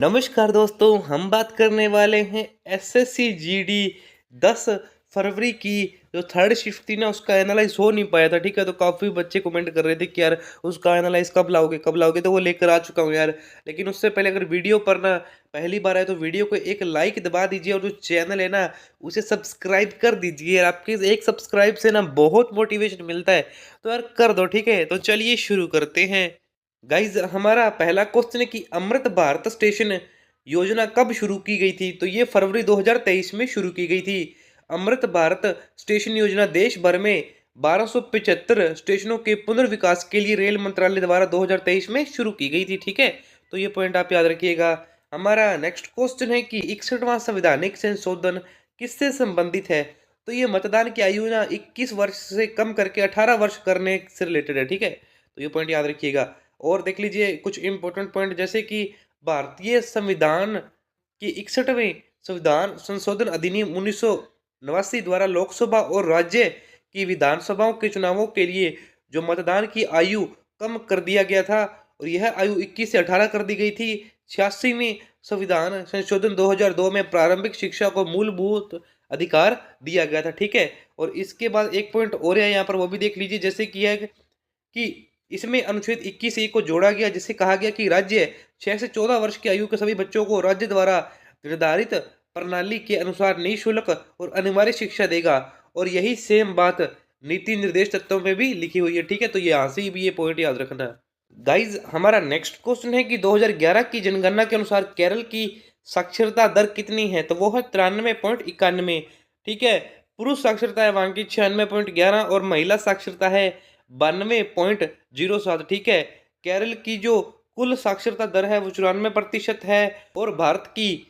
नमस्कार दोस्तों, हम बात करने वाले हैं एसएससी जीडी 10 फरवरी की जो थर्ड शिफ्ट थी ना, उसका एनालाइज हो नहीं पाया था। ठीक है, तो काफ़ी बच्चे कमेंट कर रहे थे कि यार उसका एनालाइज कब लाओगे, तो वो लेकर आ चुका हूँ यार। लेकिन उससे पहले अगर वीडियो पर ना पहली बार आए तो वीडियो को एक लाइक दबा दीजिए और जो चैनल है ना उसे सब्सक्राइब कर दीजिए यार। आपके एक सब्सक्राइब से ना बहुत मोटिवेशन मिलता है, तो यार कर दो। ठीक है, तो चलिए शुरू करते हैं। गाइज, हमारा पहला क्वेश्चन है कि अमृत भारत स्टेशन योजना कब शुरू की गई थी। तो ये फरवरी 2023 में शुरू की गई थी। अमृत भारत स्टेशन योजना देश भर में 1275 स्टेशनों के पुनर्विकास के लिए रेल मंत्रालय द्वारा 2023 में शुरू की गई थी। ठीक है, तो ये पॉइंट आप याद रखिएगा। हमारा नेक्स्ट क्वेश्चन है कि 61वां संवैधानिक संशोधन किससे संबंधित है। तो ये मतदान की आयु ना 21 वर्ष से कम करके 18 वर्ष करने से रिलेटेड है। ठीक है, तो ये पॉइंट याद रखिएगा। और देख लीजिए कुछ इंपॉर्टेंट पॉइंट, जैसे कि भारतीय संविधान की 61वें संविधान संशोधन अधिनियम 1989 द्वारा लोकसभा और राज्य की विधानसभाओं के चुनावों के लिए जो मतदान की आयु कम कर दिया गया था, और यह आयु 21 से 18 कर दी गई थी। 86वें संविधान संशोधन 2002 में प्रारंभिक शिक्षा को मूलभूत अधिकार दिया गया था। ठीक है, और इसके बाद एक पॉइंट और है यहाँ पर, वो भी देख लीजिए। जैसे कि है कि इसमें अनुच्छेद 21 ए को जोड़ा गया, जिससे कहा गया कि राज्य 6 से 14 वर्ष की आयु के सभी बच्चों को राज्य द्वारा निर्धारित प्रणाली के अनुसार निःशुल्क और अनिवार्य शिक्षा देगा। और यही सेम बात नीति निर्देश तत्वों में भी लिखी हुई है। ठीक है, तो यहाँ से भी ये पॉइंट याद रखना। गाइज, हमारा नेक्स्ट क्वेश्चन है कि 2011 की जनगणना के अनुसार केरल की साक्षरता दर कितनी है। तो वो है 93.91। ठीक है, पुरुष साक्षरता है वहां की 96.11 और महिला साक्षरता है 92.07। ठीक है, केरल की जो कुल साक्षरता दर है वो 94% है, और भारत की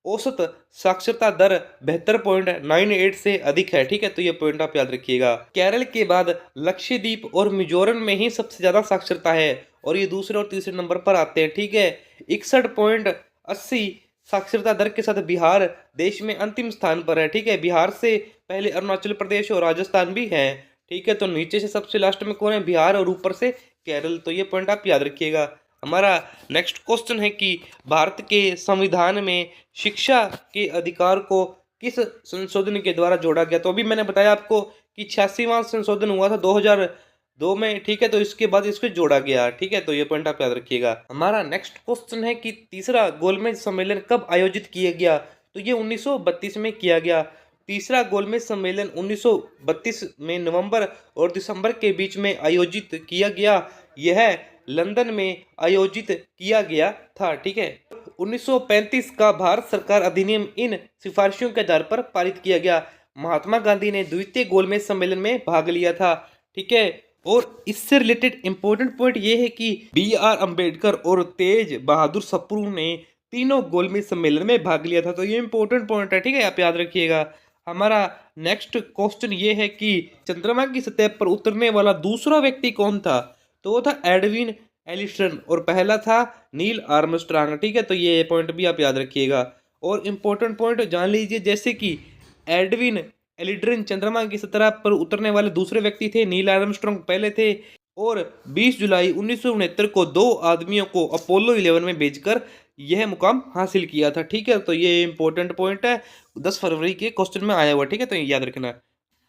औसत साक्षरता दर 72.98 से अधिक है। ठीक है, तो ये पॉइंट आप याद रखिएगा। केरल के बाद लक्षद्वीप और मिजोरम में ही सबसे ज्यादा साक्षरता है, और ये दूसरे और तीसरे नंबर पर आते हैं। ठीक है, 61.80 साक्षरता दर के साथ बिहार देश में अंतिम स्थान पर है। ठीक है, बिहार से पहले अरुणाचल प्रदेश और राजस्थान भी है। ठीक है, तो नीचे से सबसे लास्ट में कौन है, बिहार, और ऊपर से केरल। तो ये पॉइंट आप याद रखिएगा। हमारा नेक्स्ट क्वेश्चन है कि भारत के संविधान में शिक्षा के अधिकार को किस संशोधन के द्वारा जोड़ा गया। तो अभी मैंने बताया आपको कि 86वां संशोधन हुआ था 2002 में। ठीक है, तो इसके बाद इसको जोड़ा गया। ठीक है, तो ये पॉइंट आप याद रखिएगा। हमारा नेक्स्ट क्वेश्चन है कि तीसरा गोलमेज सम्मेलन कब आयोजित किया गया। तो ये 1932 में किया गया। तीसरा गोलमेज सम्मेलन 1932 में नवंबर और दिसंबर के बीच में आयोजित किया गया। यह लंदन में आयोजित किया गया था। ठीक है, 1935 का भारत सरकार अधिनियम इन सिफारिशों के आधार पर पारित किया गया। महात्मा गांधी ने द्वितीय गोलमेज सम्मेलन में भाग लिया था। ठीक है, और इससे रिलेटेड इंपॉर्टेंट पॉइंट ये है कि BR अम्बेडकर और तेज बहादुर सप्रू ने तीनों गोलमेज सम्मेलन में भाग लिया था। तो ये इंपॉर्टेंट पॉइंट है। ठीक है, आप याद रखिएगा। हमारा नेक्स्ट क्वेश्चन ये है कि चंद्रमा की सतह पर उतरने वाला दूसरा व्यक्ति कौन था। तो वो था एडविन एलिस्टन, और पहला था नील आर्मस्ट्रांग। ठीक है, तो ये पॉइंट भी आप याद रखिएगा। और इम्पोर्टेंट पॉइंट जान लीजिए, जैसे कि एडविन एलिड्रिन चंद्रमा की सतह पर उतरने वाले दूसरे व्यक्ति थे, नील आर्मस्ट्रांग पहले थे, और 20 जुलाई 1969 को 2 आदमियों को अपोलो 11 में भेजकर यह मुकाम हासिल किया था। ठीक है, तो ये इंपॉर्टेंट पॉइंट है, 10 फरवरी के क्वेश्चन में आया हुआ। ठीक है, तो ये याद रखना।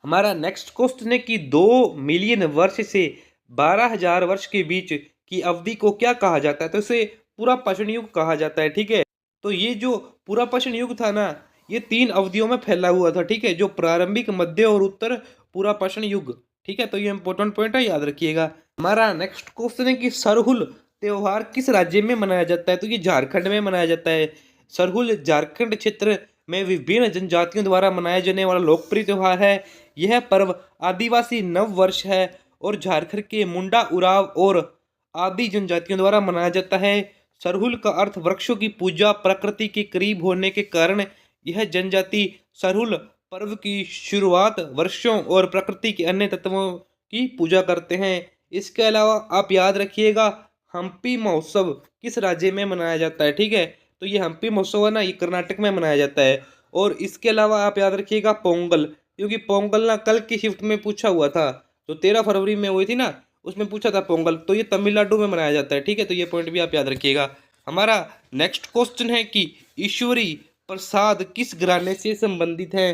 हमारा नेक्स्ट क्वेश्चन है कि 2 मिलियन वर्ष से 12,000 वर्ष के बीच की अवधि को क्या कहा जाता है। तो इसे पूरा पाषाण युग कहा जाता है। ठीक है, तो ये जो पूरा पाषाण युग था ना, ये 3 अवधियों में फैला हुआ था। ठीक है, जो प्रारंभिक, मध्य और उत्तर पूरा पाषाण युग। ठीक है, तो ये इंपॉर्टेंट पॉइंट है, याद रखिएगा। हमारा नेक्स्ट क्वेश्चन है कि सरहुल त्योहार किस राज्य में मनाया जाता है। तो ये झारखंड में मनाया जाता है। सरहुल झारखंड क्षेत्र में विभिन्न जनजातियों द्वारा मनाया जाने वाला लोकप्रिय त्योहार है। यह पर्व आदिवासी नव वर्ष है और झारखंड के मुंडा, उराव और आदि जनजातियों द्वारा मनाया जाता है। सरहुल का अर्थ वृक्षों की पूजा, प्रकृति के करीब होने के कारण यह जनजाति सरहुल पर्व की शुरुआत वर्षों और प्रकृति के अन्य तत्वों की पूजा करते हैं। इसके अलावा आप याद रखिएगा, हम्पी महोत्सव किस राज्य में मनाया जाता है। ठीक है, तो ये हम्पी महोत्सव है ना, ये कर्नाटक में मनाया जाता है। और इसके अलावा आप याद रखिएगा पोंगल, क्योंकि पोंगल ना कल की शिफ्ट में पूछा हुआ था, जो 13 फरवरी में हुई थी ना, उसमें पूछा था पोंगल, तो ये तमिलनाडु में मनाया जाता है। ठीक है, तो ये पॉइंट भी आप याद रखिएगा। हमारा नेक्स्ट क्वेश्चन है कि ईश्वरी प्रसाद किस घराने से संबंधित है।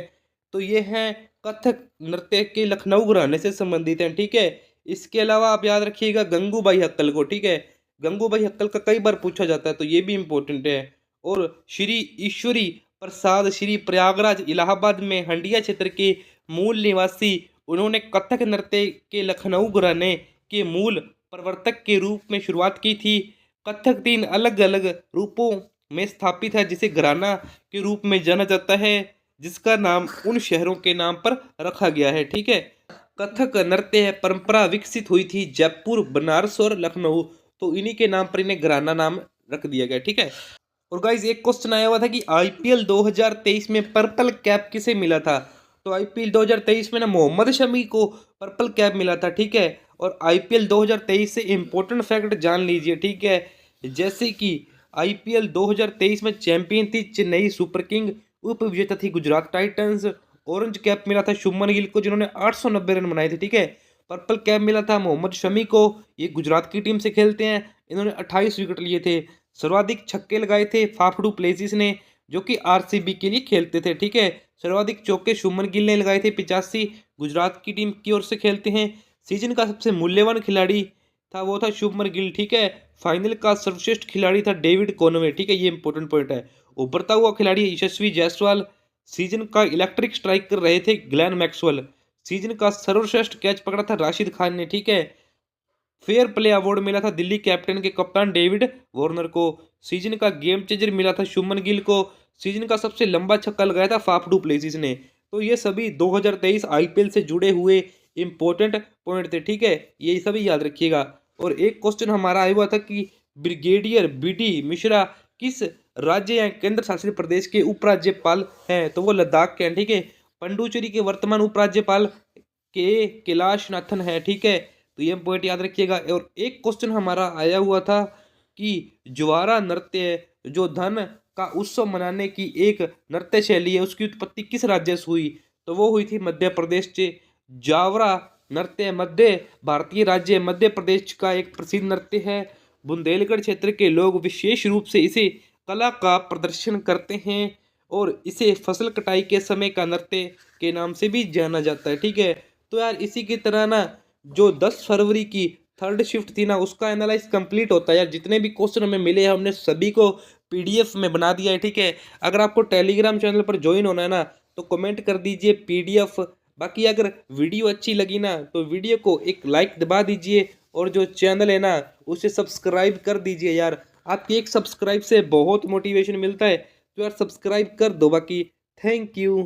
तो ये है कथक नृत्य के लखनऊ घराने से संबंधित हैं, ठीक है। इसके अलावा आप याद रखिएगा गंगूबाई हक्कल को, ठीक है। गंगूबाई हक्कल का कई बार पूछा जाता है, तो ये भी इंपॉर्टेंट है। और श्री ईश्वरी प्रसाद श्री प्रयागराज इलाहाबाद में हंडिया क्षेत्र के मूल निवासी, उन्होंने कथक नृत्य के लखनऊ घराने के मूल प्रवर्तक के रूप में शुरुआत की थी। कथक 3 अलग अलग रूपों में स्थापित है, जिसे घराना के रूप में जाना जाता है, जिसका नाम उन शहरों के नाम पर रखा गया है, ठीक है। कथक नृत्य परंपरा विकसित हुई थी जयपुर, बनारस और लखनऊ, तो इन्हीं के नाम पर इन्हें घराना नाम रख दिया गया, ठीक है। और गाइज एक क्वेश्चन आया हुआ था कि आईपीएल 2023 में पर्पल कैप किसे मिला था। तो आईपीएल 2023 में ना मोहम्मद शमी को पर्पल कैप मिला था, ठीक है। और आईपीएल 2023 से इंपॉर्टेंट फैक्ट जान लीजिए, ठीक है। जैसे कि आईपीएल 2023 में चैंपियन थी चेन्नई सुपर किंग, उप विजेता थी गुजरात टाइटंस। ऑरेंज कैप मिला था शुभमन गिल को, जिन्होंने 890 रन बनाए थे, ठीक है। पर्पल कैप मिला था मोहम्मद शमी को, ये गुजरात की टीम से खेलते हैं, इन्होंने 28 विकेट लिए थे। सर्वाधिक छक्के लगाए थे फाफ डू प्लेसिस ने, जो कि आरसीबी के लिए खेलते थे, ठीक है। सर्वाधिक चौके शुभमन गिल ने लगाए थे 85, गुजरात की टीम की ओर से खेलते हैं। सीजन का सबसे मूल्यवान खिलाड़ी था वो था शुभमन गिल, ठीक है। फाइनल का सर्वश्रेष्ठ खिलाड़ी था डेविड कॉनवे, ठीक है, ये इंपॉर्टेंट पॉइंट है। उभरता हुआ खिलाड़ी यशस्वी जायसवाल। सीजन का इलेक्ट्रिक स्ट्राइक कर रहे थे ग्लेन मैक्सवेल। सीजन का सर्वश्रेष्ठ कैच पकड़ा था राशिद खान ने, ठीक है। फेयर प्ले अवार्ड मिला था दिल्ली कैपिटन के कप्तान डेविड वार्नर को। सीजन का गेम चेंजर मिला था शुभमन गिल को। सीजन का सबसे लंबा छक्का लगाया था फाफ डू प्लेसिस ने। तो ये सभी 2023 आईपीएल से जुड़े हुए इंपॉर्टेंट पॉइंट थे, ठीक है, ये सभी याद रखिएगा। और एक क्वेश्चन हमारा आया हुआ था कि ब्रिगेडियर बीडी मिश्रा किस राज्य या केंद्र शासित प्रदेश के उपराज्यपाल हैं। तो वो लद्दाख के हैं, ठीक है। पंडुचेरी के वर्तमान उपराज्यपाल के कैलाश नाथन है, ठीक है। तो ये पॉइंट याद रखिएगा। और एक क्वेश्चन हमारा आया हुआ था कि ज्वारा नृत्य जो धन का उत्सव मनाने की एक नृत्य शैली है, उसकी उत्पत्ति किस राज्य से हुई। तो वो हुई थी मध्य प्रदेश से। जावरा नृत्य मध्य भारतीय राज्य मध्य प्रदेश का एक प्रसिद्ध नृत्य है। बुंदेलखंड क्षेत्र के लोग विशेष रूप से इसे कला का प्रदर्शन करते हैं और इसे फसल कटाई के समय का नृत्य के नाम से भी जाना जाता है, ठीक है। तो यार इसी की तरह ना जो 10 फरवरी की थर्ड शिफ्ट थी ना, उसका एनालाइज कंप्लीट होता है यार। जितने भी क्वेश्चन हमें मिले हैं हमने सभी को पीडीएफ में बना दिया है, ठीक है। अगर आपको टेलीग्राम चैनल पर ज्वाइन होना है ना, तो कमेंट कर दीजिए पीडीएफ। बाकी अगर वीडियो अच्छी लगी ना, तो वीडियो को एक लाइक दबा दीजिए और जो चैनल है ना उसे सब्सक्राइब कर दीजिए यार। आपकी एक सब्सक्राइब से बहुत मोटिवेशन मिलता है, तो यार सब्सक्राइब कर दो। बाकी थैंक यू।